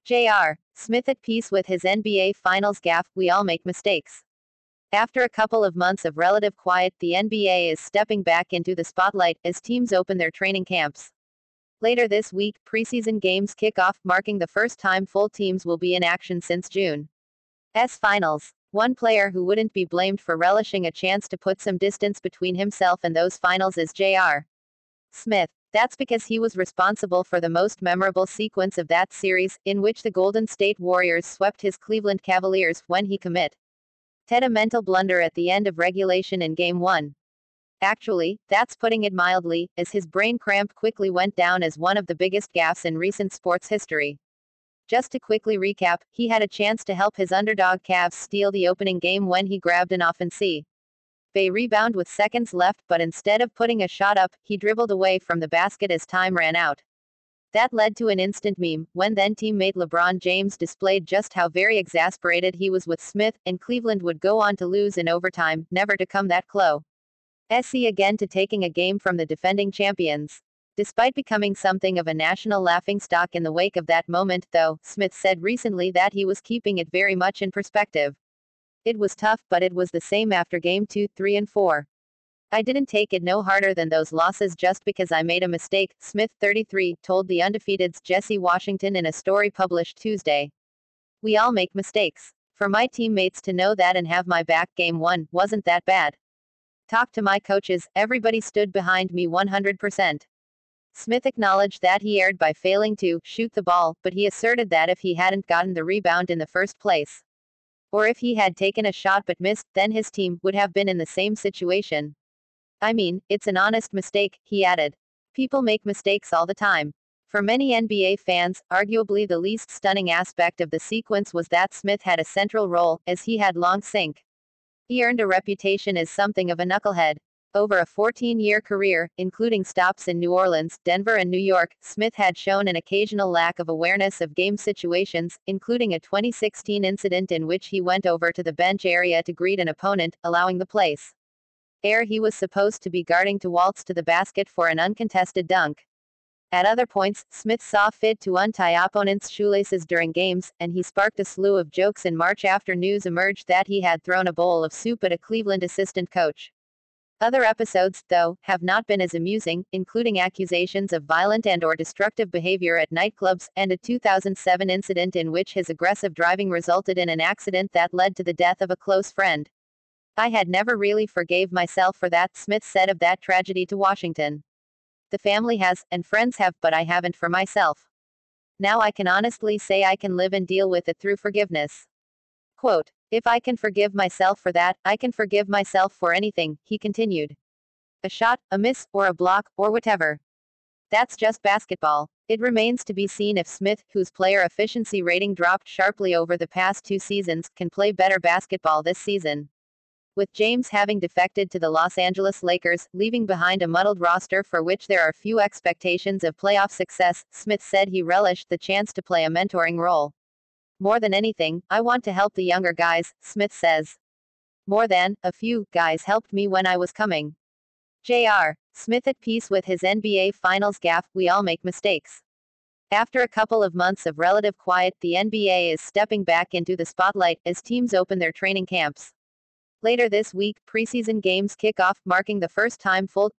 J.R. Smith at peace with his NBA Finals gaffe, we all make mistakes. After a couple of months of relative quiet, the NBA is stepping back into the spotlight as teams open their training camps. Later this week, preseason games kick off, marking the first time full teams will be in action since June's finals. One player who wouldn't be blamed for relishing a chance to put some distance between himself and those finals is J.R. Smith. That's because he was responsible for the most memorable sequence of that series, in which the Golden State Warriors swept his Cleveland Cavaliers, when he committed a mental blunder at the end of regulation in Game 1. Actually, that's putting it mildly, as his brain cramp quickly went down as one of the biggest gaffes in recent sports history. Just to quickly recap, he had a chance to help his underdog Cavs steal the opening game when he grabbed an offensive rebound with seconds left, but instead of putting a shot up, he dribbled away from the basket as time ran out. That led to an instant meme, when then-teammate LeBron James displayed just how very exasperated he was with Smith, and Cleveland would go on to lose in overtime, never to come that close again to taking a game from the defending champions. Despite becoming something of a national laughingstock in the wake of that moment, though, Smith said recently that he was keeping it very much in perspective. It was tough, but it was the same after Game 2, 3 and 4. I didn't take it no harder than those losses just because I made a mistake, Smith, 33, told the undefeated's Jesse Washington in a story published Tuesday. We all make mistakes. For my teammates to know that and have my back, Game 1 wasn't that bad. Talked to my coaches, everybody stood behind me 100%. Smith acknowledged that he erred by failing to shoot the ball, but he asserted that if he hadn't gotten the rebound in the first place, or if he had taken a shot but missed, then his team would have been in the same situation. I mean, it's an honest mistake, he added. People make mistakes all the time. For many NBA fans, arguably the least stunning aspect of the sequence was that Smith had a central role, as he had long since he earned a reputation as something of a knucklehead. Over a 14-year career, including stops in New Orleans, Denver and New York, Smith had shown an occasional lack of awareness of game situations, including a 2016 incident in which he went over to the bench area to greet an opponent, allowing the player he was supposed to be guarding to waltz to the basket for an uncontested dunk. At other points, Smith saw fit to untie opponents' shoelaces during games, and he sparked a slew of jokes in March after news emerged that he had thrown a bowl of soup at a Cleveland assistant coach. Other episodes, though, have not been as amusing, including accusations of violent and/or destructive behavior at nightclubs, and a 2007 incident in which his aggressive driving resulted in an accident that led to the death of a close friend. I had never really forgave myself for that, Smith said of that tragedy to Washington. The family has, and friends have, but I haven't for myself. Now I can honestly say I can live and deal with it through forgiveness. Quote, if I can forgive myself for that, I can forgive myself for anything, he continued. A shot, a miss, or a block, or whatever. That's just basketball. It remains to be seen if Smith, whose player efficiency rating dropped sharply over the past 2 seasons, can play better basketball this season. With James having defected to the Los Angeles Lakers, leaving behind a muddled roster for which there are few expectations of playoff success, Smith said he relished the chance to play a mentoring role. More than anything, I want to help the younger guys, Smith says. More than a few guys helped me when I was coming. J.R. Smith at peace with his NBA Finals gaffe, we all make mistakes. After a couple of months of relative quiet, the NBA is stepping back into the spotlight as teams open their training camps. Later this week, preseason games kick off, marking the first time full